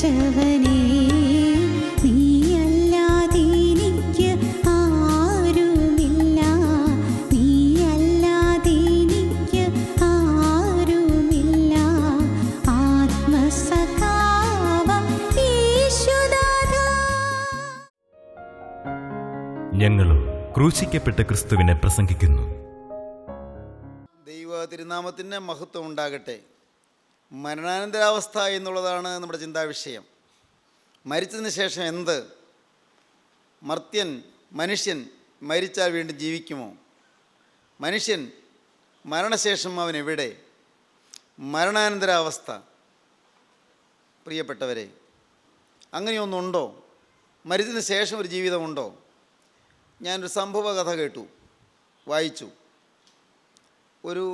രക്ഷിച്ചവനേ, നീയല്ലാതെ എനിക്ക് ആരുമില്ല, നീയല്ലാതെ എനിക്ക് ആരുമില്ല. ആത്മസഖാവം യേശുനാഥ. ഞങ്ങളും ക്രൂശിക്കപ്പെട്ട ക്രിസ്തുവിനെ പ്രസംഗിക്കുന്നു. ദൈവ തിരുനാമത്തിന് മഹത്വം ഉണ്ടാകട്ടെ. മരണാനന്തരാവസ്ഥ എന്നുള്ളതാണ് നമ്മുടെ ചിന്താവിഷയം. മരിച്ചതിന് ശേഷം എന്ത്? മനുഷ്യൻ മരിച്ചാൽ വീണ്ടും ജീവിക്കുമോ? മനുഷ്യൻ മരണശേഷം അവൻ എവിടെ? മരണാനന്തരാവസ്ഥ. പ്രിയപ്പെട്ടവരെ, അങ്ങനെയൊന്നുണ്ടോ? മരിച്ചതിന് ശേഷം ഒരു ജീവിതമുണ്ടോ? ഞാനൊരു സംഭവ കഥ കേട്ടു, വായിച്ചു. ഒരു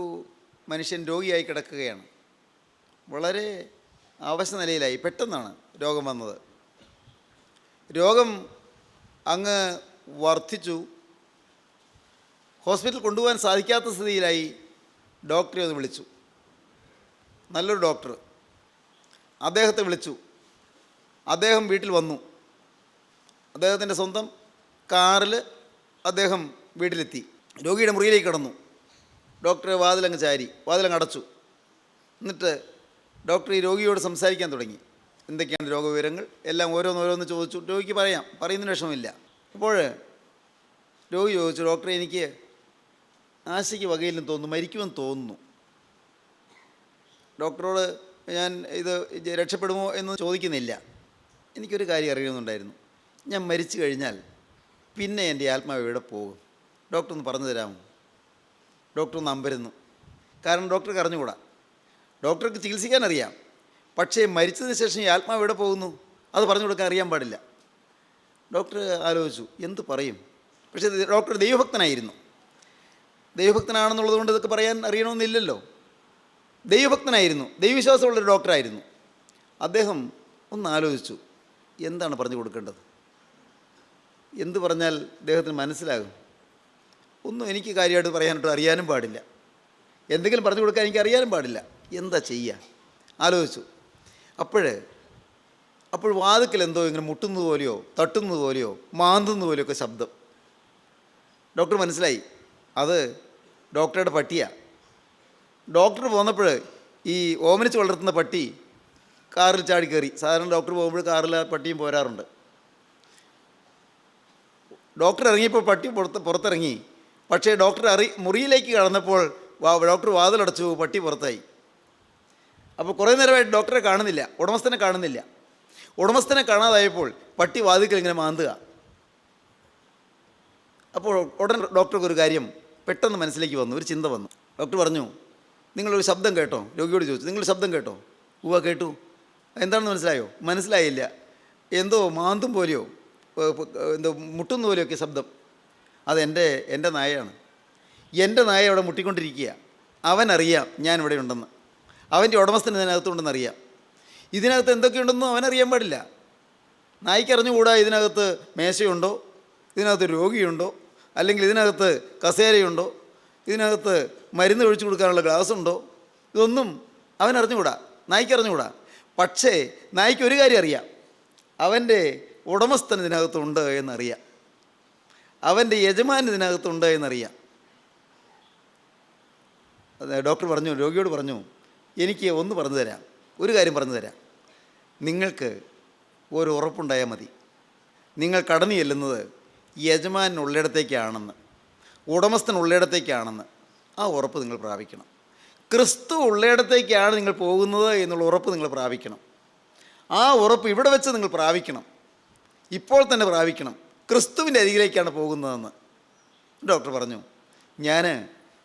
മനുഷ്യൻ രോഗിയായി കിടക്കുകയാണ്. വളരെ അവശ നിലയിലായി. പെട്ടെന്നാണ് രോഗം വന്നത്. രോഗം അങ്ങ് വർദ്ധിച്ചു. ഹോസ്പിറ്റലിൽ കൊണ്ടുപോകാൻ സാധിക്കാത്ത സ്ഥിതിയിലായി. ഡോക്ടറെ ഒന്ന് വിളിച്ചു. നല്ലൊരു ഡോക്ടർ. അദ്ദേഹത്തെ വിളിച്ചു. അദ്ദേഹം വീട്ടിൽ വന്നു. അദ്ദേഹത്തിൻ്റെ സ്വന്തം കാറിൽ അദ്ദേഹം വീട്ടിലെത്തി. രോഗിയുടെ മുറിയിലേക്ക് കടന്നു. ഡോക്ടർ വാതിലങ്ങ് ചാരി, വാതിലങ്ങ് അടച്ചു. എന്നിട്ട് ഡോക്ടർ ഈ രോഗിയോട് സംസാരിക്കാൻ തുടങ്ങി. എന്തൊക്കെയാണ് രോഗവിവരങ്ങൾ എല്ലാം ഓരോന്നോരോന്ന് ചോദിച്ചു. രോഗിക്ക് പറയുന്നതിന് വിഷമമില്ല. അപ്പോൾ രോഗി ചോദിച്ചു, ഡോക്ടറെ, എനിക്ക് ആശയ്ക്ക് വകയില്ലെന്ന് തോന്നുന്നു, മരിക്കുമെന്ന് തോന്നുന്നു. ഡോക്ടറോട് ഞാൻ ഇത് രക്ഷപ്പെടുമോ എന്ന് ചോദിക്കുന്നില്ല. എനിക്കൊരു കാര്യം അറിയണമെന്നുണ്ടായിരുന്നു. ഞാൻ മരിച്ചു കഴിഞ്ഞാൽ പിന്നെ എൻ്റെ ആത്മാവ് എവിടെ പോകും? ഡോക്ടർ ഒന്ന് പറഞ്ഞു തരാമോ? ഡോക്ടർ ഒന്ന് അമ്പരുന്നു. കാരണം ഡോക്ടർക്ക് അറിഞ്ഞുകൂടാ. ഡോക്ടർക്ക് ചികിത്സിക്കാൻ അറിയാം, പക്ഷേ മരിച്ചതിന് ശേഷം ഈ ആത്മാവ് എവിടെ പോകുന്നു അത് പറഞ്ഞു കൊടുക്കാൻ അറിയാൻ പാടില്ല. ഡോക്ടർ ആലോചിച്ചു, എന്ത് പറയും? പക്ഷേ ഡോക്ടർ ദൈവഭക്തനായിരുന്നു. ദൈവഭക്തനാണെന്നുള്ളത് കൊണ്ട് ഇതൊക്കെ പറയാൻ അറിയണമെന്നില്ലല്ലോ. ദൈവഭക്തനായിരുന്നു, ദൈവവിശ്വാസമുള്ളൊരു ഡോക്ടറായിരുന്നു. അദ്ദേഹം ഒന്ന് ആലോചിച്ചു, എന്താണ് പറഞ്ഞു കൊടുക്കേണ്ടത്? എന്ത് പറഞ്ഞാൽ അദ്ദേഹത്തിന് മനസ്സിലാകും? ഒന്നും എനിക്ക് കാര്യമായിട്ട് പറയാനായിട്ട് അറിയാനും പാടില്ല. എന്തെങ്കിലും പറഞ്ഞു കൊടുക്കാൻ എനിക്ക് അറിയാനും പാടില്ല. എന്താ ചെയ്യുക? ആലോചിച്ചു. അപ്പോൾ വാതിക്കൽ എന്തോ ഇങ്ങനെ മുട്ടുന്നത് പോലെയോ തട്ടുന്നത് പോലെയോ മാന്തുന്നത് പോലെയോ ഒക്കെ ശബ്ദം. ഡോക്ടർ മനസ്സിലായി, അത് ഡോക്ടറുടെ പട്ടിയാണ്. ഡോക്ടർ പോന്നപ്പോൾ ഈ ഓമനിച്ച് വളർത്തുന്ന പട്ടി കാറിൽ ചാടി കയറി. സാധാരണ ഡോക്ടർ പോകുമ്പോൾ കാറിൽ പട്ടിയും പോരാറുണ്ട്. ഡോക്ടർ ഇറങ്ങിയപ്പോൾ പട്ടി പുറത്തിറങ്ങി. പക്ഷേ ഡോക്ടർ മുറിയിലേക്ക് കടന്നപ്പോൾ ഡോക്ടർ വാതിലടച്ചു, പട്ടി പുറത്തായി. അപ്പോൾ കുറേ നേരമായിട്ട് ഡോക്ടറെ കാണുന്നില്ല, ഉടമസ്ഥനെ കാണുന്നില്ല. ഉടമസ്ഥനെ കാണാതായപ്പോൾ പട്ടി വാതിൽക്കൽ ഇങ്ങനെ മാന്തുക. അപ്പോൾ ഉടൻ ഡോക്ടർക്ക് ഒരു കാര്യം പെട്ടെന്ന് മനസ്സിലേക്ക് വന്നു, ഒരു ചിന്ത വന്നു. ഡോക്ടർ പറഞ്ഞു, നിങ്ങളൊരു ശബ്ദം കേട്ടോ? രോഗിയോട് ചോദിച്ചു, നിങ്ങൾ ശബ്ദം കേട്ടോ? ഉവ്വ കേട്ടു. എന്താണെന്ന് മനസ്സിലായോ? മനസ്സിലായില്ല. എന്തോ മാന്തും പോലെയോ എന്തോ മുട്ടുന്ന പോലെയൊക്കെ ശബ്ദം. അതെൻ്റെ നായയാണ്. എൻ്റെ നായ അവിടെ മുട്ടിക്കൊണ്ടിരിക്കുക. അവനറിയാം ഞാനിവിടെ ഉണ്ടെന്ന്. അവൻ്റെ ഉടമസ്ഥന് ഇതിനകത്തുണ്ടെന്നറിയാം. ഇതിനകത്ത് എന്തൊക്കെയുണ്ടെന്നും അവനറിയാൻ പാടില്ല. നായ്ക്ക് അറിഞ്ഞുകൂടാ ഇതിനകത്ത് മേശയുണ്ടോ, ഇതിനകത്ത് രോഗിയുണ്ടോ, അല്ലെങ്കിൽ ഇതിനകത്ത് കസേരയുണ്ടോ, ഇതിനകത്ത് മരുന്ന് ഒഴിച്ചു കൊടുക്കാനുള്ള ഗ്ലാസ് ഉണ്ടോ. ഇതൊന്നും അവനറിഞ്ഞുകൂടാ, നായ്ക്ക് അറിഞ്ഞുകൂടാ. പക്ഷേ നായ്ക്ക് ഒരു കാര്യം അറിയാം, അവൻ്റെ ഉടമസ്ഥൻ ഇതിനകത്തുണ്ട് എന്നറിയാം, അവൻ്റെ യജമാൻ ഇതിനകത്തുണ്ട് എന്നറിയാം. ഡോക്ടർ പറഞ്ഞു, രോഗിയോട് പറഞ്ഞു, എനിക്ക് ഒന്ന് പറഞ്ഞു തരാം, ഒരു കാര്യം പറഞ്ഞു തരാം. നിങ്ങൾക്ക് ഒരു ഉറപ്പുണ്ടായാൽ മതി. നിങ്ങൾ കടന്നു ചെല്ലുന്നത് യജമാൻ ഉള്ളിടത്തേക്കാണെന്ന്, ഉടമസ്ഥൻ ഉള്ളിടത്തേക്കാണെന്ന്. ആ ഉറപ്പ് നിങ്ങൾ പ്രാപിക്കണം. ക്രിസ്തു ഉള്ളിടത്തേക്കാണ് നിങ്ങൾ പോകുന്നത് എന്നുള്ള ഉറപ്പ് നിങ്ങൾ പ്രാപിക്കണം. ആ ഉറപ്പ് ഇവിടെ വെച്ച് നിങ്ങൾ പ്രാപിക്കണം, ഇപ്പോൾ തന്നെ പ്രാപിക്കണം. ക്രിസ്തുവിൻ്റെ അരികിലേക്കാണ് പോകുന്നതെന്ന് ഡോക്ടർ പറഞ്ഞു. ഞാൻ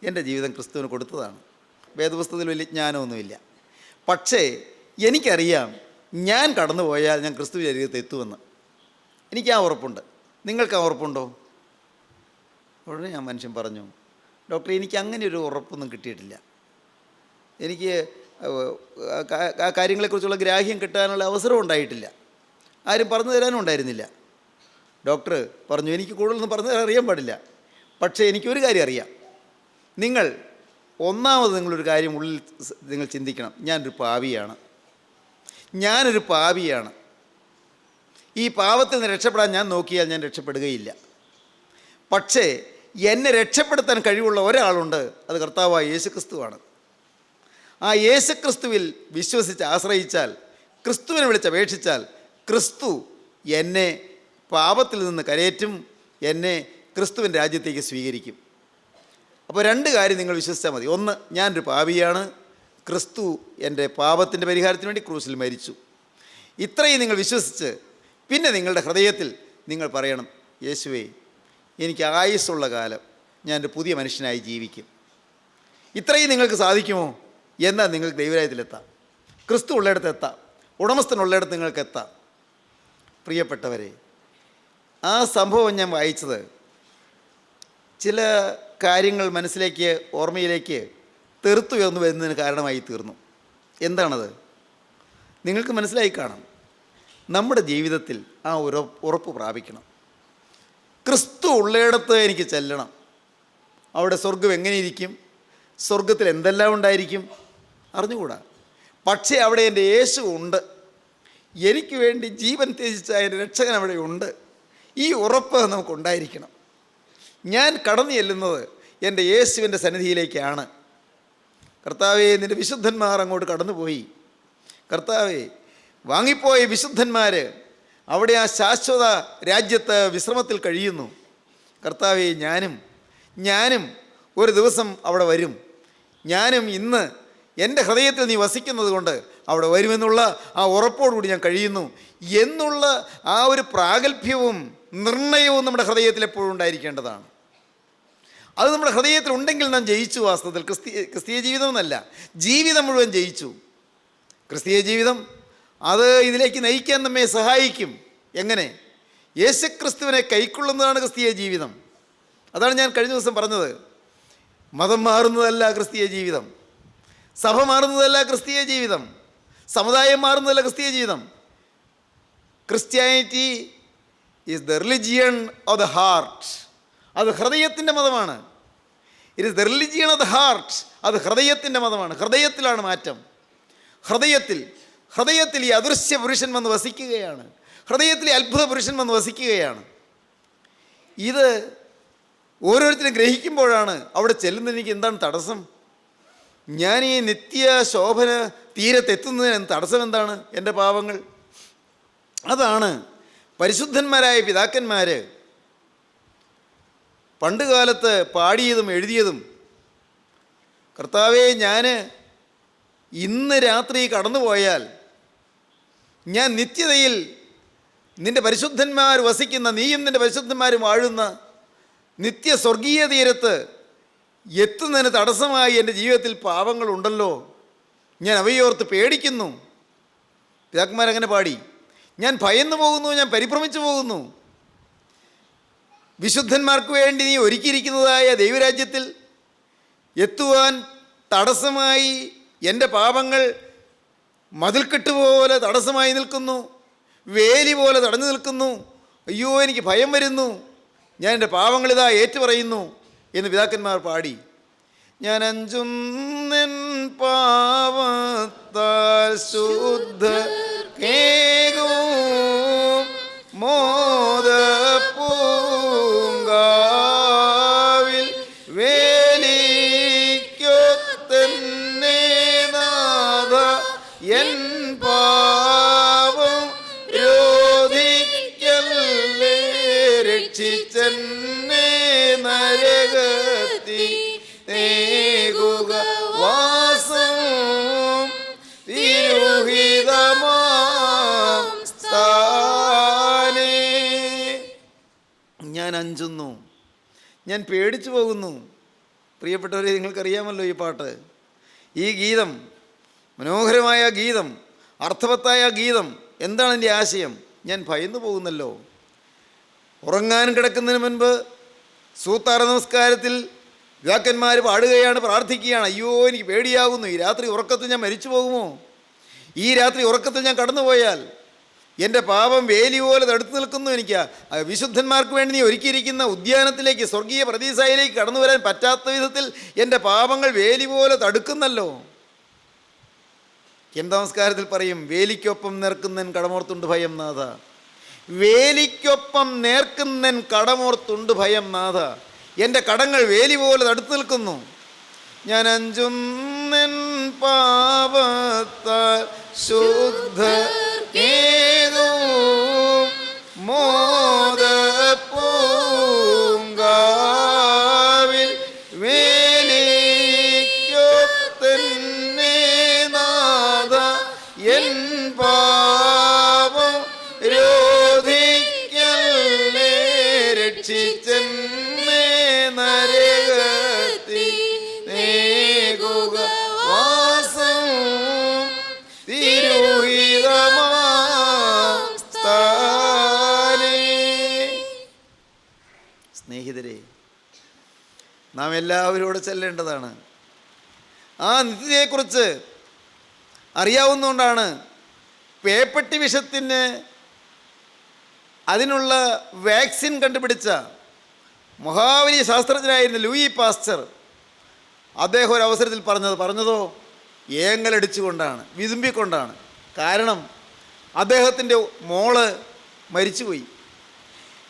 എൻ്റെ ജീവിതം ക്രിസ്തുവിന് കൊടുത്തതാണ്. വേദപുസ്തകത്തിൽ വലിയ ജ്ഞാനമൊന്നുമില്ല, പക്ഷേ എനിക്കറിയാം ഞാൻ കടന്നു പോയാൽ ഞാൻ ക്രിസ്തുവിൻ്റെ അരികത്ത് എത്തുമെന്ന്. എനിക്ക് ആ ഉറപ്പുണ്ട്. നിങ്ങൾക്ക് ആ ഉറപ്പുണ്ടോ? ഉടനെ ഞാൻ മനുഷ്യൻ പറഞ്ഞു, ഡോക്ടർ, എനിക്ക് അങ്ങനെ ഒരു ഉറപ്പൊന്നും കിട്ടിയിട്ടില്ല. എനിക്ക് ആ കാര്യങ്ങളെക്കുറിച്ചുള്ള ഗ്രാഹ്യം കിട്ടാനുള്ള അവസരം ഉണ്ടായിട്ടില്ല. ആരും പറഞ്ഞു തരാനും ഉണ്ടായിരുന്നില്ല. ഡോക്ടർ പറഞ്ഞു, എനിക്ക് കൂടുതലൊന്നും പറഞ്ഞു തരാൻ അറിയാൻ പാടില്ല, പക്ഷേ എനിക്കൊരു കാര്യം അറിയാം. നിങ്ങളൊരു കാര്യം ഉള്ളിൽ നിങ്ങൾ ചിന്തിക്കണം, ഞാനൊരു പാപിയാണ്. ഞാനൊരു പാപിയാണ്. ഈ പാപത്തിൽ നിന്ന് രക്ഷപ്പെടാൻ ഞാൻ നോക്കിയാൽ ഞാൻ രക്ഷപ്പെടുകയില്ല. പക്ഷേ എന്നെ രക്ഷപ്പെടുത്താൻ കഴിവുള്ള ഒരാളുണ്ട്, അത് കർത്താവായ യേശുക്രിസ്തുവാണ്. ആ യേശുക്രിസ്തുവിൽ വിശ്വസിച്ച് ആശ്രയിച്ചാൽ, ക്രിസ്തുവിനെ വിളിച്ചപേക്ഷിച്ചാൽ, ക്രിസ്തു എന്നെ പാപത്തിൽ നിന്ന് കരയേറ്റും, എന്നെ ക്രിസ്തുവിൻ്റെ രാജ്യത്തേക്ക് സ്വീകരിക്കും. അപ്പോൾ രണ്ട് കാര്യം നിങ്ങൾ വിശ്വസിച്ചാൽ മതി. ഒന്ന്, ഞാനൊരു പാപിയാണ്, ക്രിസ്തു എൻ്റെ പാപത്തിൻ്റെ പരിഹാരത്തിന് വേണ്ടി ക്രൂശിൽ മരിച്ചു. ഇത്രയും നിങ്ങൾ വിശ്വസിച്ച് പിന്നെ നിങ്ങളുടെ ഹൃദയത്തിൽ നിങ്ങൾ പറയണം, യേശുവേ, എനിക്ക് ആയുസ്സുള്ള കാലം ഞാനൊരു പുതിയ മനുഷ്യനായി ജീവിക്കും. ഇത്രയും നിങ്ങൾക്ക് സാധിക്കുമോ? എന്നാൽ നിങ്ങൾക്ക് ദൈവരാജ്യത്തിലെത്താം, ക്രിസ്തു ഉള്ളിടത്ത് എത്താം, ഉടമസ്ഥനുള്ളിടത്ത് നിങ്ങൾക്ക് എത്താം. പ്രിയപ്പെട്ടവരെ, ആ സംഭവം ഞാൻ വായിച്ചത് ചില കാര്യങ്ങൾ മനസ്സിലേക്ക്, ഓർമ്മയിലേക്ക് തെറുത്തുയർന്നു വരുന്നതിന് കാരണമായി തീർന്നു. എന്താണത്? നിങ്ങൾക്ക് മനസ്സിലായി കാണാം. നമ്മുടെ ജീവിതത്തിൽ ആ ഉറപ്പ് പ്രാപിക്കണം. ക്രിസ്തു ഉള്ളിടത്ത് എനിക്ക് ചെല്ലണം. അവിടെ സ്വർഗം എങ്ങനെയിരിക്കും, സ്വർഗത്തിൽ എന്തെല്ലാം ഉണ്ടായിരിക്കും അറിഞ്ഞുകൂടാ. പക്ഷേ അവിടെ എൻ്റെ യേശു ഉണ്ട്, എനിക്ക് വേണ്ടി ജീവൻ ത്യജിച്ച എൻ്റെ രക്ഷകൻ അവിടെ ഉണ്ട്. ഈ ഉറപ്പ് നമുക്കുണ്ടായിരിക്കണം. ഞാൻ കടന്നു ചെല്ലുന്നത് എൻ്റെ യേശുവിൻ്റെ സന്നിധിയിലേക്കാണ്. കർത്താവേ, നിൻ്റെ വിശുദ്ധന്മാർ അങ്ങോട്ട് കടന്നുപോയി. കർത്താവേ, വാങ്ങിപ്പോയ വിശുദ്ധന്മാർ അവിടെ ആ ശാശ്വത രാജ്യത്ത് വിശ്രമത്തിൽ കഴിയുന്നു. കർത്താവേ, ഞാനും ഒരു ദിവസം അവിടെ വരും. ഞാനും ഇന്ന് എൻ്റെ ഹൃദയത്തിൽ നീ വസിക്കുന്നത് കൊണ്ട് അവിടെ വരുമെന്നുള്ള ആ ഉറപ്പോടുകൂടി ഞാൻ കഴിയുന്നു എന്നുള്ള ആ ഒരു പ്രാഗൽഭ്യവും നിർണയവും നമ്മുടെ ഹൃദയത്തിൽ എപ്പോഴും ഉണ്ടായിരിക്കേണ്ടതാണ്. അത് നമ്മുടെ ഹൃദയത്തിൽ ഉണ്ടെങ്കിൽ നാം ജയിച്ചു. വാസ്തവത്തിൽ ക്രിസ്തീയ ജീവിതം എന്നല്ല, ജീവിതം മുഴുവൻ ജയിച്ചു. ക്രിസ്തീയ ജീവിതം അത് ഇതിലേക്ക് നയിക്കാൻ നമ്മെ സഹായിക്കും. എങ്ങനെ? യേശുക്രിസ്തുവിനെ കൈക്കൊള്ളുന്നതാണ് ക്രിസ്തീയ ജീവിതം. അതാണ് ഞാൻ കഴിഞ്ഞ ദിവസം പറഞ്ഞത്. മതം മാറുന്നതല്ല ക്രിസ്തീയ ജീവിതം, സഭ മാറുന്നതല്ല ക്രിസ്തീയ ജീവിതം, സമുദായം മാറുന്നതല്ല ക്രിസ്തീയ ജീവിതം. Christianity is the religion of the heart. അത് ഹൃദയത്തിൻ്റെ മതമാണ്. It is the religion of the heart. അത് ഹൃദയത്തിൻ്റെ മതമാണ്. ഹൃദയത്തിലാണ് മാറ്റം. ഹൃദയത്തിൽ ഈ അദൃശ്യ പുരുഷൻ വന്ന് വസിക്കുകയാണ്. ഹൃദയത്തിൽ ഈ അത്ഭുത പുരുഷൻ വന്ന് വസിക്കുകയാണ്. ഇത് ഓരോരുത്തരും ഗ്രഹിക്കുമ്പോഴാണ് അവിടെ ചെല്ലുന്നതിന് എനിക്ക് എന്താണ് തടസ്സം? ഞാൻ ഈ നിത്യ ശോഭന തീരത്തെത്തുന്നതിന് തടസ്സം എന്താണ്? എൻ്റെ പാപങ്ങൾ. അതാണ് പരിശുദ്ധന്മാരായ പിതാക്കന്മാർ പണ്ടുകാലത്ത് പാടിയതും എഴുതിയതും. കർത്താവേ, ഞാൻ ഇന്ന് രാത്രി കടന്നുപോയാൽ ഞാൻ നിത്യതയിൽ നിൻ്റെ പരിശുദ്ധന്മാർ വസിക്കുന്ന, നീയും നിൻ്റെ പരിശുദ്ധന്മാരും വാഴുന്ന നിത്യ സ്വർഗീയ തീരത്ത് എത്തുന്നതിന് തടസ്സമായി എൻ്റെ ജീവിതത്തിൽ പാപങ്ങളുണ്ടല്ലോ, ഞാൻ അവയോർത്ത് പേടിക്കുന്നു. പിതാക്കന്മാരങ്ങനെ പാടി. ഞാൻ ഭയന്നു പോകുന്നു, ഞാൻ പരിഭ്രമിച്ചു പോകുന്നു. വിശുദ്ധന്മാർക്ക് വേണ്ടി നീ ഒരുക്കിയിരിക്കുന്നതായ ദൈവരാജ്യത്തിൽ എത്തുവാൻ തടസ്സമായി എൻ്റെ പാപങ്ങൾ മതിൽക്കെട്ട് പോലെ തടസ്സമായി നിൽക്കുന്നു, വേലി പോലെ തടഞ്ഞു നിൽക്കുന്നു. അയ്യോ, എനിക്ക് ഭയം വരുന്നു, ഞാൻ എൻ്റെ പാപങ്ങളിതാ ഏറ്റുപറയുന്നു എന്ന് പിതാക്കന്മാർ പാടി. ഞാൻ അഞ്ചുന്നൻ പാവത്താൽ ശുദ്ധ കേകും മോദപ്പൂങ്കാവിൽ വേലിക്കൊത്തന്നെ നാഥ എൻ പാവം രോധിക്കല്ലേ, രക്ഷിച്ചെന്നെ നരകത്തി നേകുക വാസം തിരുഹിതമാം സ്ഥാനേ. ഞാൻ അഞ്ചുന്നു, ഞാൻ പേടിച്ചു പോകുന്നു. പ്രിയപ്പെട്ടവരെ, നിങ്ങൾക്കറിയാമല്ലോ ഈ പാട്ട്, ഈ ഗീതം, മനോഹരമായ ഗീതം, അർത്ഥവത്തായ ഗീതം. എന്താണ് എൻ്റെ ആശയം? ഞാൻ ഭയന്നു പോകുന്നല്ലോ. ഉറങ്ങാൻ കിടക്കുന്നതിന് മുൻപ് സൂത്താറ നമസ്കാരത്തിൽ പിതാക്കന്മാർ പാടുകയാണ്, പ്രാർത്ഥിക്കുകയാണ്. അയ്യോ, എനിക്ക് പേടിയാകുന്നു, ഈ രാത്രി ഉറക്കത്തിൽ ഞാൻ മരിച്ചു പോകുമോ? ഈ രാത്രി ഉറക്കത്തിൽ ഞാൻ കടന്നുപോയാൽ എൻ്റെ പാപം വേലി പോലെ തടുത്തു നിൽക്കുന്നു. എനിക്ക് വിശുദ്ധന്മാർക്ക് വേണ്ടി നീ ഒരുക്കിയിരിക്കുന്ന ഉദ്യാനത്തിലേക്ക്, സ്വർഗീയ പ്രതീസായിലേക്ക് കടന്നു വരാൻ പറ്റാത്ത വിധത്തിൽ എൻ്റെ പാപങ്ങൾ വേലി പോലെ തടുക്കുന്നല്ലോ. നമസ്കാരത്തിൽ പറയും, വേലിക്കൊപ്പം നേർക്കുന്നൻ കടമോർത്തുണ്ട് ഭയം നാഥ. വേലിക്കൊപ്പം നേർക്കുന്നൻ കടമോർത്തുണ്ട് ഭയം നാഥ. എൻ്റെ കടങ്ങൾ വേലി പോലെ തടുത്തു നിൽക്കുന്നു. ഞാൻ അഞ്ചുന്നൻ പാപത്താൽ ശുദ്ധ മോദപ്പൂങ്കാവിൽ വേലിക്കൊത്തന്നെ നാഥ എൻ പാപം രോധിക്കല്ലേ രക്ഷിച്ചെന്നെ നരകത്തി നേകുക വാസം തിരുഹിതമാം സ്ഥാനേ. സ്നേഹിതരെ, നാം എല്ലാവരോട് ചെല്ലേണ്ടതാണ്. ആ നിത്യതയെക്കുറിച്ച് അറിയാവുന്നതുകൊണ്ടാണ് പേപ്പട്ടി വിഷത്തിന് അതിനുള്ള വാക്സിൻ കണ്ടുപിടിച്ച മഹാവലിയ ശാസ്ത്രജ്ഞനായിരുന്ന ലൂയി പാസ്ചർ അദ്ദേഹം ഒരു അവസരത്തിൽ പറഞ്ഞതോ ഏങ്ങലടിച്ചുകൊണ്ടാണ്, വിതുമ്പിക്കൊണ്ടാണ്. കാരണം അദ്ദേഹത്തിൻ്റെ മോള് മരിച്ചുപോയി.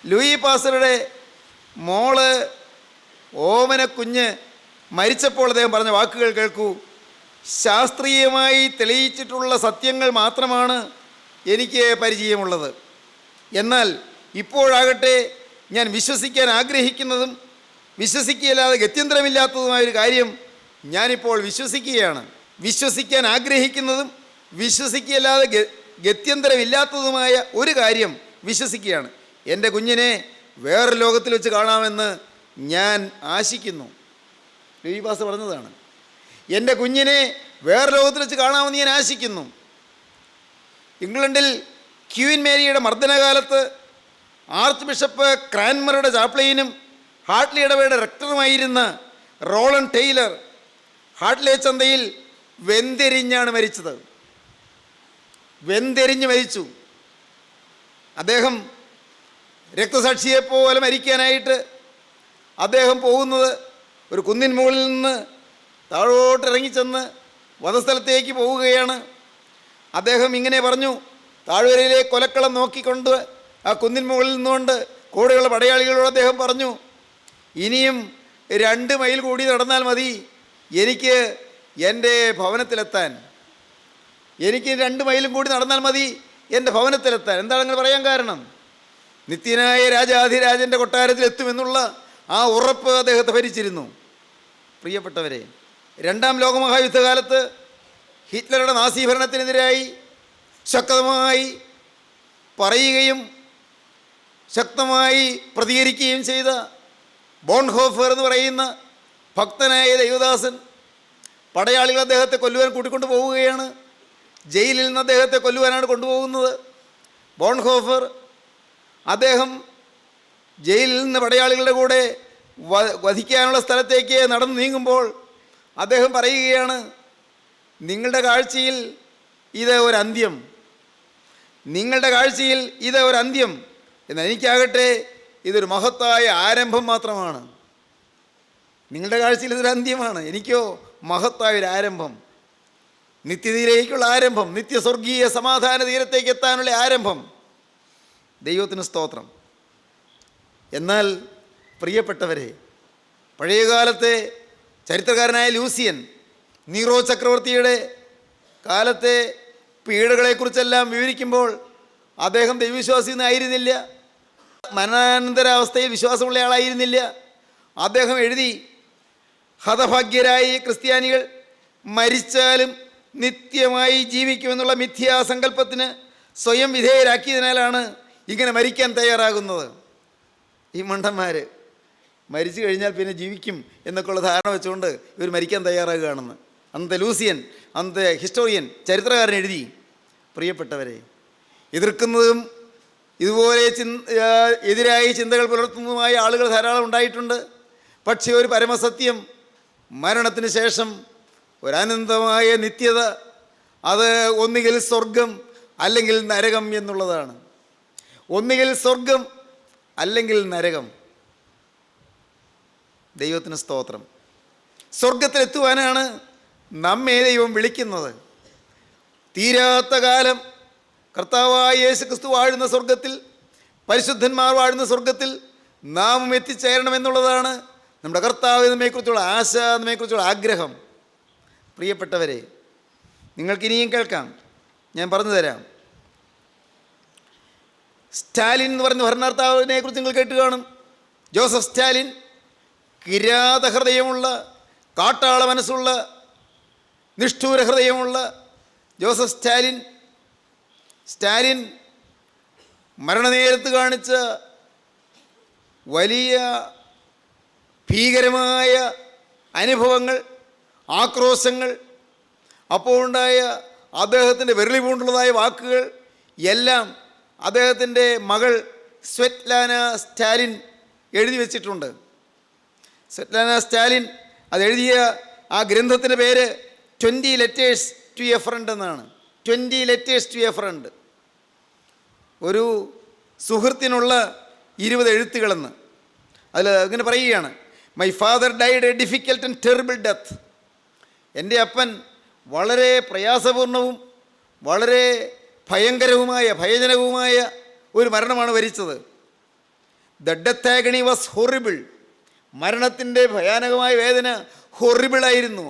ലൂയി പാസ്ചറുടെ മോള് ഓമന കുഞ്ഞ് മരിച്ചപ്പോൾ അദ്ദേഹം പറഞ്ഞ വാക്കുകൾ കേൾക്കൂ. ശാസ്ത്രീയമായി തെളിയിച്ചിട്ടുള്ള സത്യങ്ങൾ മാത്രമാണ് എനിക്ക് പരിചയമുള്ളത്. എന്നാൽ ഇപ്പോഴാകട്ടെ ഞാൻ വിശ്വസിക്കാൻ ആഗ്രഹിക്കുന്നതും വിശ്വസിക്കുകയല്ലാതെ ഗത്യന്തരമില്ലാത്തതുമായൊരു കാര്യം ഞാനിപ്പോൾ വിശ്വസിക്കുകയാണ്. വിശ്വസിക്കാൻ ആഗ്രഹിക്കുന്നതും വിശ്വസിക്കുകയല്ലാതെ ഗത്യന്തരമില്ലാത്തതുമായ ഒരു കാര്യം വിശ്വസിക്കുകയാണ്. എൻ്റെ കുഞ്ഞിനെ വേറെ ലോകത്തിൽ വെച്ച് കാണാമെന്ന് ഞാൻ ആശിക്കുന്നു. ലൂയി പാസ്റ്റർ പറഞ്ഞതാണ്. എൻ്റെ കുഞ്ഞിനെ വേറെ ലോകത്തിൽ വെച്ച് കാണാമെന്ന് ഞാൻ ആശിക്കുന്നു. ഇംഗ്ലണ്ടിൽ ക്വീൻ മേരിയുടെ മർദ്ദനകാലത്ത് ആർച്ച് ബിഷപ്പ് ക്രാൻമറുടെ ചാപ്ലെയിനും ഹാർട്ട്ലി ഇടവയുടെ റെക്ടറുമായിരുന്ന റോളൻ ടെയ്ലർ ഹാർട്ട്ലെ ചന്തയിൽ വെന്തെരിഞ്ഞാണ് മരിച്ചത്. വെന്തെരിഞ്ഞ് മരിച്ചു. അദ്ദേഹം രക്തസാക്ഷിയെപ്പോലെ മരിക്കാനായിട്ട് അദ്ദേഹം പോകുന്നത് ഒരു കുന്നിൻ മുകളിൽ നിന്ന് താഴോട്ടിറങ്ങിച്ചെന്ന് വധസ്ഥലത്തേക്ക് പോവുകയാണ്. അദ്ദേഹം ഇങ്ങനെ പറഞ്ഞു, താഴ്വരയിലെ കൊലക്കളം നോക്കിക്കൊണ്ട് ആ കുന്നിൻ മുകളിൽ നിന്നുകൊണ്ട് കൂടെയുള്ള പടയാളികളോട് അദ്ദേഹം പറഞ്ഞു, ഇനിയും 2 മൈൽ കൂടി നടന്നാൽ മതി എനിക്ക് എൻ്റെ ഭവനത്തിലെത്താൻ. എനിക്ക് 2 മൈലും കൂടി നടന്നാൽ മതി എൻ്റെ ഭവനത്തിലെത്താൻ. എന്താണ് അങ്ങനെ പറയാൻ കാരണം? നിത്യനായ രാജാധിരാജൻ്റെ കൊട്ടാരത്തിലെത്തുമെന്നുള്ള ആ ഉറപ്പ് അദ്ദേഹത്തെ ഭരിച്ചിരുന്നു. പ്രിയപ്പെട്ടവരെ, 2ാം ലോകമഹായുദ്ധകാലത്ത് ഹിറ്റ്ലറുടെ നാസി ഭരണത്തിനെതിരായി ശക്തമായി പറയുകയും ശക്തമായി പ്രതികരിക്കുകയും ചെയ്ത ബോൺഹോഫർ എന്ന് പറയുന്ന ഭക്തനായ ദൈവദാസൻ പടയാളികൾ അദ്ദേഹത്തെ കൊല്ലുവാൻ കൂട്ടിക്കൊണ്ട് പോവുകയാണ്. ജയിലിൽ നിന്ന് അദ്ദേഹത്തെ കൊല്ലുവാനാണ് കൊണ്ടുപോകുന്നത്. ബോൺഹോഫർ അദ്ദേഹം ജയിലിൽ നിന്ന് പടയാളികളുടെ കൂടെ വധിക്കാനുള്ള സ്ഥലത്തേക്ക് നടന്നു നീങ്ങുമ്പോൾ അദ്ദേഹം പറയുകയാണ്, നിങ്ങളുടെ കാഴ്ചയിൽ ഇത് ഒരന്ത്യം, നിങ്ങളുടെ കാഴ്ചയിൽ ഇത് ഒരന്ത്യം, എന്നാൽ എനിക്കാകട്ടെ ഇതൊരു മഹത്തായ ആരംഭം മാത്രമാണ്. നിങ്ങളുടെ കാഴ്ചയിൽ ഇതൊരു അന്ത്യമാണ്, എനിക്കോ മഹത്തായ ഒരു ആരംഭം, നിത്യതയിലേക്കുള്ള ആരംഭം, നിത്യസ്വർഗീയ സമാധാന തീരത്തേക്ക് എത്താനുള്ള ആരംഭം. ദൈവത്തിന് സ്തോത്രം. എന്നാൽ പ്രിയപ്പെട്ടവരെ, പഴയകാലത്തെ ചരിത്രകാരനായ ലൂസിയൻ നീറോ ചക്രവർത്തിയുടെ കാലത്തെ പീഡകളെക്കുറിച്ചെല്ലാം വിവരിക്കുമ്പോൾ അദ്ദേഹം ദൈവവിശ്വാസിയൊന്നും ആയിരുന്നില്ല, മരണാനന്തരാവസ്ഥയിൽ വിശ്വാസമുള്ള ആളായിരുന്നില്ല. അദ്ദേഹം എഴുതി, ഹതഭാഗ്യരായ ക്രിസ്ത്യാനികൾ മരിച്ചാലും നിത്യമായി ജീവിക്കുമെന്നുള്ള മിഥ്യാസങ്കല്പത്തിന് സ്വയം വിധേയരാക്കിയതിനാലാണ് ഇങ്ങനെ മരിക്കാൻ തയ്യാറാകുന്നത്. ഈ മണ്ടന്മാർ മരിച്ചു കഴിഞ്ഞാൽ പിന്നെ ജീവിക്കും എന്നൊക്കെയുള്ള ധാരണ വെച്ചുകൊണ്ട് ഇവർ മരിക്കാൻ തയ്യാറാകുകയാണെന്ന് അന്നത്തെ ലൂസിയൻ, അന്നത്തെ ഹിസ്റ്റോറിയൻ, ചരിത്രകാരൻ എഴുതി. പ്രിയപ്പെട്ടവരെ, എതിർക്കുന്നതും ഇതുപോലെ എതിരായി ചിന്തകൾ പുലർത്തുന്നതുമായ ആളുകൾ ധാരാളം ഉണ്ടായിട്ടുണ്ട്. പക്ഷേ ഒരു പരമസത്യം, മരണത്തിന് ശേഷം ഒരനന്തമായ നിത്യത, അത് ഒന്നുകിൽ സ്വർഗം അല്ലെങ്കിൽ നരകം എന്നുള്ളതാണ്. ഒന്നുകിൽ സ്വർഗം അല്ലെങ്കിൽ നരകം. ദൈവത്തിന് സ്തോത്രം. സ്വർഗത്തിലെത്തുവാനാണ് നമ്മെ ദൈവം വിളിക്കുന്നത്. തീരാത്ത കാലം കർത്താവായ യേശു ക്രിസ്തു വാഴുന്ന സ്വർഗത്തിൽ, പരിശുദ്ധന്മാർ വാഴുന്ന സ്വർഗത്തിൽ നാമും എത്തിച്ചേരണമെന്നുള്ളതാണ് നമ്മുടെ കർത്താവ് നമ്മെക്കുറിച്ചുള്ള ആശ, നമ്മെക്കുറിച്ചുള്ള ആഗ്രഹം. പ്രിയപ്പെട്ടവരെ, നിങ്ങൾക്കിനിയും കേൾക്കാം, ഞാൻ പറഞ്ഞു തരാം. സ്റ്റാലിൻ എന്ന് പറയുന്ന ഭരണകർത്താവിനെ കുറിച്ച് നിങ്ങൾ കേട്ട് കാണും. ജോസഫ് സ്റ്റാലിൻ, കിരാത ഹൃദയമുള്ള, കാട്ടാള മനസ്സുള്ള, നിഷ്ഠൂര ഹൃദയമുള്ള ജോസഫ് സ്റ്റാലിൻ മരണനേരത്ത് കാണിച്ച വലിയ ഭീകരമായ അനുഭവങ്ങൾ, ആക്രോശങ്ങൾ, അപ്പോൾ ഉണ്ടായ അദ്ദേഹത്തിൻ്റെ വിരളി പൂണ്ടുള്ളതായ വാക്കുകൾ എല്ലാം അദ്ദേഹത്തിൻ്റെ മകൾ സ്വെറ്റ്ലാന സ്റ്റാലിൻ എഴുതി വച്ചിട്ടുണ്ട്. സ്വെറ്റ്ലാന സ്റ്റാലിൻ അതെഴുതിയ ആ ഗ്രന്ഥത്തിൻ്റെ പേര് 20 letters to a friend എന്നാണ്. 20 letters to a friend, ഒരു സുഹൃത്തിനുള്ള 20 എഴുത്തുകളെന്ന്. അതിൽ ഇങ്ങനെ പറയുകയാണ്, my father died A difficult and terrible death. എൻ്റെ അപ്പൻ വളരെ പ്രയാസപൂർണവും വളരെ ഭയങ്കരവുമായ ഭയജനകവുമായ ഒരു മരണമാണ് വരിച്ചത്. The death agony was horrible. മരണത്തിൻ്റെ ഭയാനകമായ വേദന ഹൊറിബിളായിരുന്നു.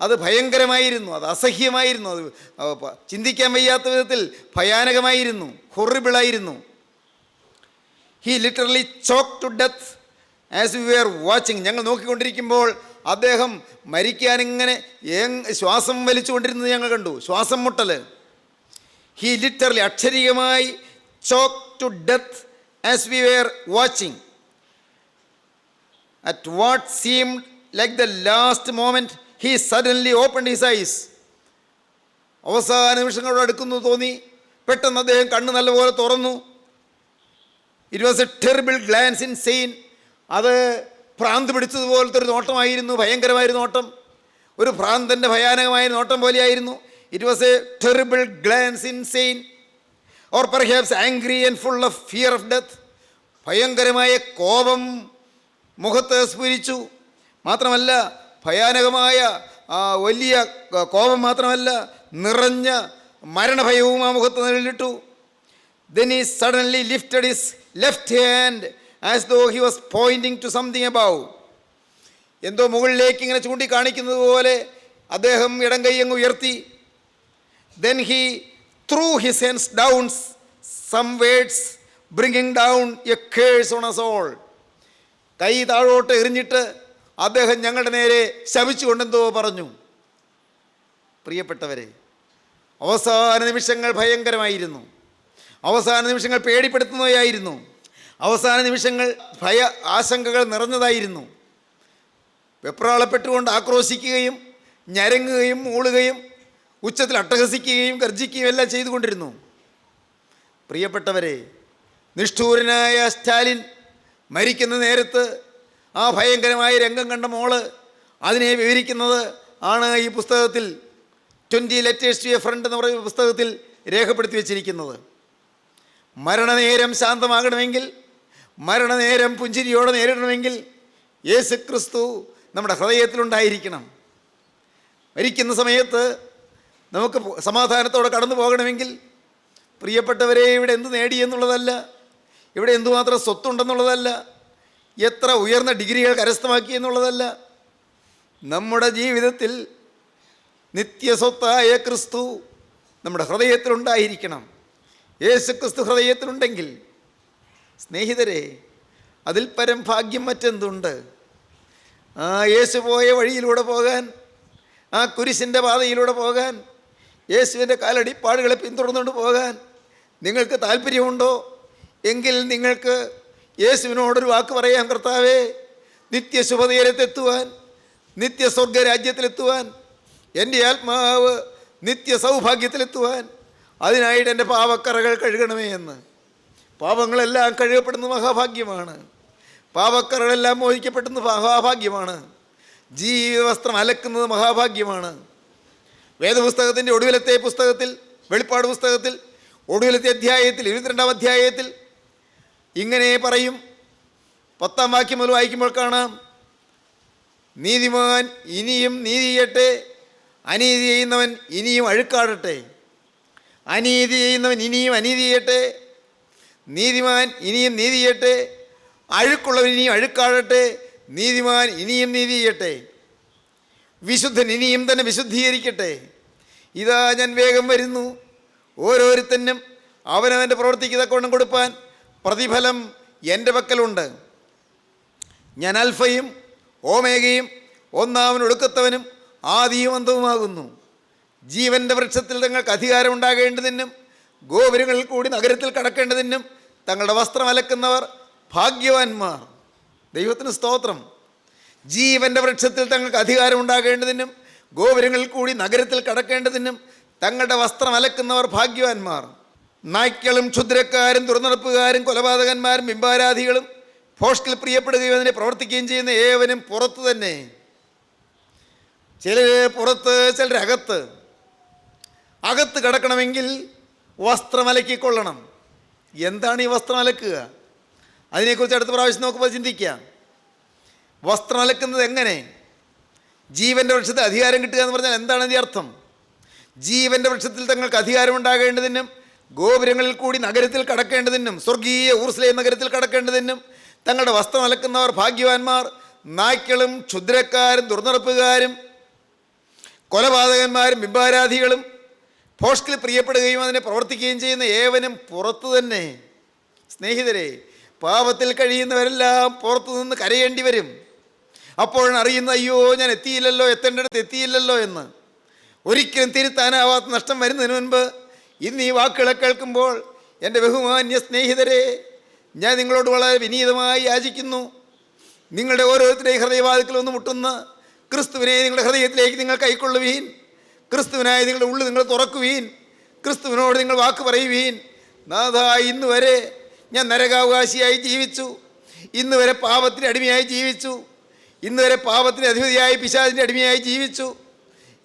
അത് ഭയങ്കരമായിരുന്നു, അത് അസഹ്യമായിരുന്നു, അത് ചിന്തിക്കാൻ വയ്യാത്ത വിധത്തിൽ ഭയാനകമായിരുന്നു, ഹൊറിബിളായിരുന്നു. He literally choke to death as we were watching. ഞങ്ങൾ നോക്കിക്കൊണ്ടിരിക്കുമ്പോൾ അദ്ദേഹം മരിക്കാനിങ്ങനെ ശ്വാസം വലിച്ചുകൊണ്ടിരുന്നത് ഞങ്ങൾ കണ്ടു, ശ്വാസം മുട്ടൽ. ഹി ലിറ്ററലി, അക്ഷരികമായി, choke to death as we were watching. At what seemed like the last moment he suddenly opened his eyes. അവസാന നിമിഷങ്ങളോട് അടുക്കുന്നു തോന്നി. പെട്ടെന്ന് അദ്ദേഹം കണ്ണ് നല്ലപോലെ തുറന്നു. It was a terrible glance insane. അത് ഭ്രാന്ത് പിടിച്ചതുപോലത്തെ ഒരു നോട്ടമായിരുന്നു, ഭയങ്കരമായൊരു നോട്ടം, ഒരു ഭ്രാന്തൻ്റെ ഭയാനകമായ നോട്ടം പോലെയായിരുന്നു. It was a terrible glance insane or perhaps angry and full of fear of death. ഭയങ്കരമായ കോപം മുഖത്ത് സ്ഫുരിച്ചു. മാത്രമല്ല, ഭയാനകമായ വലിയ കോപം മാത്രമല്ല, നിറഞ്ഞ മരണഭയവും ആ മുഖത്ത് നിഴലിട്ടു. Then he suddenly lifted his left hand as though he was pointing to something above. എന്തോ മുകളിലേക്ക് ഇങ്ങനെ ചൂണ്ടിക്കാണിക്കുന്നത് പോലെ അദ്ദേഹം ഇടം കൈ അങ്ങ് ഉയർത്തി. Then he threw his hands down some words, bringing down a curse on us all. കൈ താഴോട്ട് എറിഞ്ഞിട്ട് അദ്ദേഹം ഞങ്ങളുടെ നേരെ ശപിച്ചുകൊണ്ടെന്തോ പറഞ്ഞു. പ്രിയപ്പെട്ടവരെ, അവസാന നിമിഷങ്ങൾ ഭയങ്കരമായിരുന്നു. അവസാന നിമിഷങ്ങൾ പേടിപ്പെടുത്തുന്നവയായിരുന്നു. അവസാന നിമിഷങ്ങൾ ഭയ ആശങ്കകൾ നിറഞ്ഞതായിരുന്നു. വെപ്രാളപ്പെട്ടുകൊണ്ട് ആക്രോശിക്കുകയും ഞരങ്ങുകയും മൂളുകയും ഉച്ചത്തിൽ അട്ടഹസിക്കുകയും ഗർജിക്കുകയും എല്ലാം ചെയ്തുകൊണ്ടിരുന്നു. പ്രിയപ്പെട്ടവരെ, നിഷ്ഠൂരനായ സ്റ്റാലിൻ മരിക്കുന്ന നേരത്ത് ആ ഭയങ്കരമായ രംഗം കണ്ട മോള് അതിനെ വിവരിക്കുന്നത് ആണ് ഈ പുസ്തകത്തിൽ 20 letters to a friend എന്ന് പറയുന്ന പുസ്തകത്തിൽ രേഖപ്പെടുത്തി വച്ചിരിക്കുന്നത്. മരണനേരം ശാന്തമാകണമെങ്കിൽ, മരണനേരം പുഞ്ചിരിയോടെ നേരിടണമെങ്കിൽ യേശു ക്രിസ്തു നമ്മുടെ ഹൃദയത്തിലുണ്ടായിരിക്കണം. മരിക്കുന്ന സമയത്ത് നമുക്ക് സമാധാനത്തോടെ കടന്നു പോകണമെങ്കിൽ, പ്രിയപ്പെട്ടവരെ, ഇവിടെ എന്ത് നേടിയെന്നുള്ളതല്ല, ഇവിടെ എന്തുമാത്രം സ്വത്തുണ്ടെന്നുള്ളതല്ല, എത്ര ഉയർന്ന ഡിഗ്രികൾ കരസ്ഥമാക്കി എന്നുള്ളതല്ല, നമ്മുടെ ജീവിതത്തിൽ നിത്യസ്വത്തായ ക്രിസ്തു നമ്മുടെ ഹൃദയത്തിലുണ്ടായിരിക്കണം. യേശു ക്രിസ്തു ഹൃദയത്തിലുണ്ടെങ്കിൽ, സ്നേഹിതരെ, അതിൽ പരം ഭാഗ്യം മറ്റെന്തുണ്ട്? ആ യേശു പോയ വഴിയിലൂടെ പോകാൻ, ആ കുരിശിൻ്റെ പാതയിലൂടെ പോകാൻ, യേശുവിൻ്റെ കാലടിപ്പാടുകളെ പിന്തുടർന്നുകൊണ്ട് പോകാൻ നിങ്ങൾക്ക് താല്പര്യമുണ്ടോ? എങ്കിൽ നിങ്ങൾക്ക് യേശുവിനോടൊരു വാക്ക് പറയാം, കർത്താവേ, നിത്യശുഭതയിലെത്തുവാൻ, നിത്യസ്വർഗരാജ്യത്തിലെത്തുവാൻ, എൻ്റെ ആത്മാവ് നിത്യ സൗഭാഗ്യത്തിലെത്തുവാൻ, അതിനായിട്ട് എൻ്റെ പാപക്കറകൾ കഴുകണമേ എന്ന്. പാപങ്ങളെല്ലാം കഴുകപ്പെടുന്ന മഹാഭാഗ്യമാണ്. പാപക്കറകളെല്ലാം മോഹിക്കപ്പെടുന്ന മഹാഭാഗ്യമാണ്. ജീവിതവസ്ത്രം അലക്കുന്നത് മഹാഭാഗ്യമാണ്. വേദപുസ്തകത്തിൻ്റെ ഒടുവിലത്തെ പുസ്തകത്തിൽ, വെളിപ്പാട് പുസ്തകത്തിൽ ഒടുവിലത്തെ അധ്യായത്തിൽ, 22-ാം അധ്യായത്തിൽ ഇങ്ങനെ പറയും. 10-ാം വാക്യം മുതൽ വായിക്കുമ്പോൾ കാണാം, നീതിമാൻ ഇനിയും നീതി ചെയ്യട്ടെ, അനീതി ചെയ്യുന്നവൻ ഇനിയും അഴുക്കാടട്ടെ. അനീതി ചെയ്യുന്നവൻ ഇനിയും അനീതി ചെയ്യട്ടെ, നീതിമാൻ ഇനിയും നീതി ചെയ്യട്ടെ, അഴുക്കുള്ളവൻ ഇനിയും അഴുക്കാടട്ടെ, നീതിമാൻ ഇനിയും നീതി ചെയ്യട്ടെ, വിശുദ്ധൻ ഇനിയും തന്നെ വിശുദ്ധീകരിക്കട്ടെ. ഇതാ ഞാൻ വേഗം വരുന്നു, ഓരോരുത്തനും അവനവൻ്റെ പ്രവൃത്തിക്ക് തക്കവണ്ണം കൊടുപ്പാൻ പ്രതിഫലം എൻ്റെ പക്കലുണ്ട്. ഞാൻ അൽഫയും ഓമേഗയും, ഒന്നാമൻ ഒടുക്കത്തവനും ആദിയും അന്തവുമാകുന്നു. ജീവൻ്റെ വൃക്ഷത്തിൽ തങ്ങൾക്ക് അധികാരം ഉണ്ടാകേണ്ടതിനും ഗോപുരങ്ങളിൽ കൂടി നഗരത്തിൽ കടക്കേണ്ടതിനും തങ്ങളുടെ വസ്ത്രം അലക്കുന്നവർ ഭാഗ്യവാന്മാർ. ദൈവത്തിന് സ്തോത്രം. ജീവൻ്റെ വൃക്ഷത്തിൽ തങ്ങൾക്ക് അധികാരം ഉണ്ടാകേണ്ടതിനും ഗോപുരങ്ങളിൽ കൂടി നഗരത്തിൽ കടക്കേണ്ടതിനും തങ്ങളുടെ വസ്ത്രം അലക്കുന്നവർ ഭാഗ്യവാന്മാർ. നായ്ക്കളും ക്ഷുദ്രക്കാരും ദുർനടപ്പുകാരും കൊലപാതകന്മാരും ബിംബാരാധികളും ഭോഷ്കിൽ പ്രിയപ്പെടുകയും അതിനെ പ്രവർത്തിക്കുകയും ചെയ്യുന്ന ഏവനും പുറത്തു തന്നെ. ചിലർ പുറത്ത്, ചിലർ അകത്ത്. അകത്ത് കിടക്കണമെങ്കിൽ വസ്ത്രം അലക്കിക്കൊള്ളണം. എന്താണ് ഈ വസ്ത്രം അലക്കുക? അതിനെക്കുറിച്ച് അടുത്ത പ്രാവശ്യം നോക്കുമ്പോൾ ചിന്തിക്കാം. വസ്ത്രം അലക്കുന്നത് എങ്ങനെ? ജീവൻ്റെ വൃക്ഷത്തിൽ അധികാരം കിട്ടുക എന്ന് പറഞ്ഞാൽ എന്താണ് അതിൻ്റെ അർത്ഥം? ജീവൻ്റെ വൃക്ഷത്തിൽ തങ്ങൾക്ക് അധികാരം ഉണ്ടാകേണ്ടതിനും ഗോപുരങ്ങളിൽ കൂടി നഗരത്തിൽ കടക്കേണ്ടതിനും സ്വർഗീയ ഊർസ്ലേം നഗരത്തിൽ കടക്കേണ്ടതിനും തങ്ങളുടെ വസ്ത്രം അലക്കുന്നവർ ഭാഗ്യവാന്മാർ. നായ്ക്കളും ക്ഷുദ്രക്കാരും ദുർനടപ്പുകാരും കൊലപാതകന്മാരും ബിംബാരാധികളും ഭോഷ്കിൽ പ്രിയപ്പെടുകയും അതിനെ പ്രവർത്തിക്കുകയും ചെയ്യുന്ന ഏവനും പുറത്തു തന്നെ. സ്നേഹിതരെ, പാപത്തിൽ കഴിയുന്നവരെല്ലാം പുറത്തു നിന്ന് കരയേണ്ടി വരും. അപ്പോഴാണ് അറിയുന്നത്, അയ്യോ ഞാൻ എത്തിയില്ലല്ലോ, എത്തേണ്ടടുത്ത് എത്തിയില്ലല്ലോ എന്ന്. ഒരിക്കലും തിരുത്താനാവാത്ത നഷ്ടം വരുന്നതിന് മുൻപ് ഇന്ന് ഈ വാക്കുകളെ കേൾക്കുമ്പോൾ എൻ്റെ ബഹുമാന്യ സ്നേഹിതരെ, ഞാൻ നിങ്ങളോട് വളരെ വിനീതമായി യാചിക്കുന്നു. നിങ്ങളുടെ ഓരോരുത്തരുടെയും ഹൃദയവാതിക്കൽ ഒന്ന് മുട്ടുന്ന ക്രിസ്തുവിനെ നിങ്ങളുടെ ഹൃദയത്തിലേക്ക് നിങ്ങൾ കൈക്കൊള്ളുവീൻ. ക്രിസ്തുവിനായി നിങ്ങളുടെ ഉള്ളിൽ നിങ്ങൾ തുറക്കുവീൻ. ക്രിസ്തുവിനോട് നിങ്ങൾ വാക്ക് പറയുവീൻ. നാഥാ, ഇന്ന് വരെ ഞാൻ നരകാവകാശിയായി ജീവിച്ചു, ഇന്ന് വരെ പാപത്തിൻ്റെ അടിമയായി ജീവിച്ചു, ഇന്ന് വരെ പാപത്തിൻ്റെ അധിപതിയായി പിശാചിൻ്റെ അടിമയായി ജീവിച്ചു.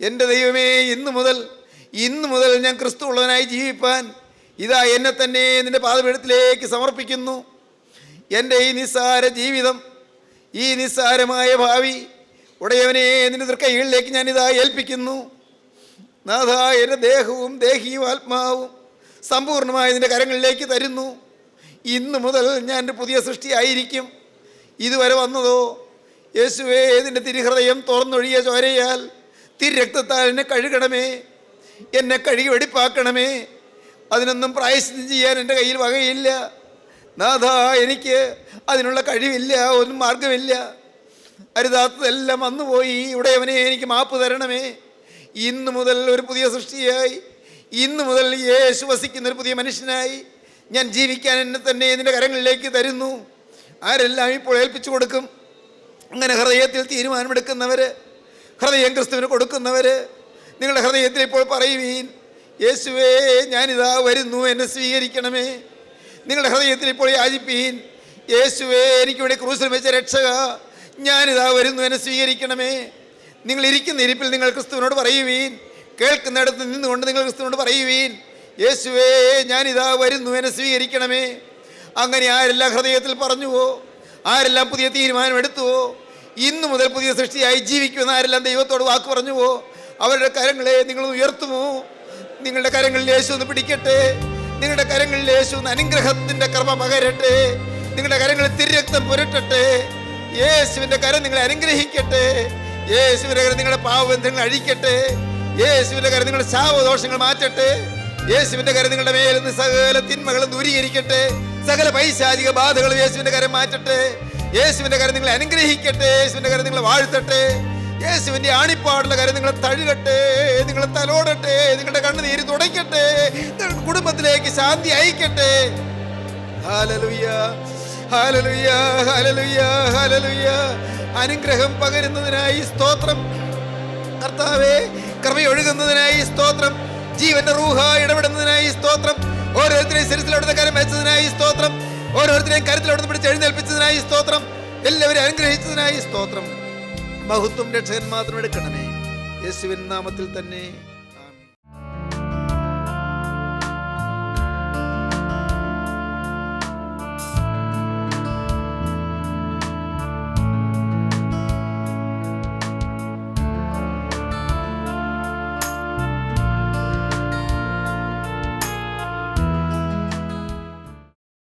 എൻ്റെ ദൈവമേ, ഇന്നു മുതൽ ഞാൻ ക്രിസ്തു ഉള്ളവനായി ജീവിപ്പാൻ ഇതാ എന്നെ തന്നെ നിൻ്റെ പാദപീഠത്തിലേക്ക് സമർപ്പിക്കുന്നു. എൻ്റെ ഈ നിസ്സാര ജീവിതം, ഈ നിസ്സാരമായ ഭാവി ഉടയവനെ നിൻ്റെ തൃക്കൈകളിലേക്ക് ഞാനിതാ ഏൽപ്പിക്കുന്നു. നാഥാ, എൻ്റെ ദേഹവും ദേഹിയും ആത്മാവും സമ്പൂർണ്ണമായി നിൻ്റെ കരങ്ങളിലേക്ക് തരുന്നു. ഇന്നു മുതൽ ഞാൻ ഒരു പുതിയ സൃഷ്ടിയായിരിക്കും. ഇതുവരെ വന്നതോ യേശുവേ, നിൻ്റെ തിരുഹൃദയം തുറന്നൊഴിയ ചോരയാൽ തിരുരക്തത്താൽ എന്നെ കഴുകണമേ, എന്നെ കഴുകി വെടിപ്പാക്കണമേ. അതിനൊന്നും പ്രായശ്ചിത്തം ചെയ്യാൻ എൻ്റെ കയ്യിൽ വകയില്ല നാഥാ, എനിക്ക് അതിനുള്ള കഴിവില്ല, ഒന്നും മാർഗമില്ല. അരുതാത്തതെല്ലാം വന്നുപോയി. ഉടയവനെ എനിക്ക് മാപ്പ് തരണമേ. ഇന്നു മുതൽ ഒരു പുതിയ സൃഷ്ടിയായി, ഇന്നു മുതൽ യേശു വസിക്കുന്നൊരു പുതിയ മനുഷ്യനായി ഞാൻ ജീവിക്കാൻ എന്നെ തന്നെ നിൻ്റെ കരങ്ങളിലേക്ക് തരുന്നു. ആരെല്ലാം ഇപ്പോൾ ഏൽപ്പിച്ചു കൊടുക്കും? അങ്ങനെ ഹൃദയത്തിൽ തീരുമാനമെടുക്കുന്നവർ, ഹൃദയം ക്രിസ്തുവിന് കൊടുക്കുന്നവർ, നിങ്ങളുടെ ഹൃദയത്തിൽ ഇപ്പോൾ പറയുവീൻ, യേശുവേ ഞാനിതാ വരുന്നു, എന്നെ സ്വീകരിക്കണമേ. നിങ്ങളുടെ ഹൃദയത്തിൽ ഇപ്പോൾ യാചിപ്പീൻ, യേശുവേ എനിക്കിവിടെ ക്രൂസിൽ വെച്ച രക്ഷക, ഞാനിതാ വരുന്നു, എന്നെ സ്വീകരിക്കണമേ. നിങ്ങൾ ഇരിക്കുന്ന ഇരിപ്പിൽ നിങ്ങൾ ക്രിസ്തുവിനോട് പറയുവീൻ. കേൾക്കുന്നിടത്ത് നിന്നുകൊണ്ട് നിങ്ങൾ ക്രിസ്തുവിനോട് പറയുവീൻ, യേശുവേ ഞാനിതാ വരുന്നു, എന്നെ സ്വീകരിക്കണമേ. അങ്ങനെ ആരെല്ലാം ഹൃദയത്തിൽ പറഞ്ഞുവോ, ആരെല്ലാം പുതിയ തീരുമാനം എടുത്തുവോ, ഇന്നു മുതൽ പുതിയ സൃഷ്ടിയായി ജീവിക്കുമെന്ന് ആരെല്ലാം ദൈവത്തോട് വാക്ക് പറഞ്ഞുവോ, അവരുടെ കരങ്ങളെ നിങ്ങൾ ഉയർത്തുമോ? നിങ്ങളുടെ കരങ്ങളിൽ യേശു ഒന്ന് പിടിക്കട്ടെ. നിങ്ങളുടെ കരങ്ങളിൽ യേശു ഒന്ന് അനുഗ്രഹത്തിൻ്റെ കർമ്മ പകരട്ടെ. നിങ്ങളുടെ കരങ്ങളിൽ തിരുരക്തം പുരട്ടട്ടെ. യേശുവിൻ്റെ കരം നിങ്ങളെ അനുഗ്രഹിക്കട്ടെ. യേശുവിൻ്റെ കരം നിങ്ങളുടെ പാപബന്ധങ്ങൾ അഴിക്കട്ടെ. യേശുവിൻ്റെ കരം നിങ്ങളുടെ ശാപദോഷങ്ങൾ മാറ്റട്ടെ. യേശുവിൻ്റെ കരം നിങ്ങളുടെ മേലിൽ നിന്ന് സകല തിന്മകളും ദൂരീകരിക്കട്ടെ. സകല പൈശാചിക ബാധകളും യേശുവിൻ്റെ കരം മാറ്റട്ടെ. യേശുവിൻ്റെ കരം നിങ്ങളെ അനുഗ്രഹിക്കട്ടെ. യേശുവിൻ്റെ കരം നിങ്ങളെ വാഴ്ത്തട്ടെ. യേശുവിൻ്റെ ആണിപ്പാടുള്ള കാര്യം നിങ്ങളെ തഴുകട്ടെ, നിങ്ങളെ തലോടട്ടെ, നിങ്ങളുടെ കണ്ണുനീര് തുടയ്ക്കട്ടെ, നിങ്ങളുടെ കുടുംബത്തിലേക്ക് ശാന്തി അയക്കട്ടെ. Hallelujah, hallelujah, hallelujah, hallelujah. അനുഗ്രഹം പകരുന്നതിനായി സ്തോത്രം കർത്താവേ. കൃപയൊഴുകുന്നതിനായി സ്തോത്രം. ജീവന്റെ റൂഹ ഇടപെടുന്നതിനായി സ്തോത്രം. ഓരോരുത്തരെയും ശരീരത്തിലവിടുത്തെ കരം വെച്ചതിനായി സ്തോത്രം. ഓരോരുത്തരെയും കരുത്തിലവിടുന്ന് പിടിച്ച് എഴുന്നേൽപ്പിച്ചതിനായി സ്തോത്രം. എല്ലാവരെയും അനുഗ്രഹിച്ചതിനായി സ്തോത്രം. മഹത്വം രക്ഷകൻ മാത്രം എടുക്കണമേ. യേശുവിൻ നാമത്തിൽ തന്നെ.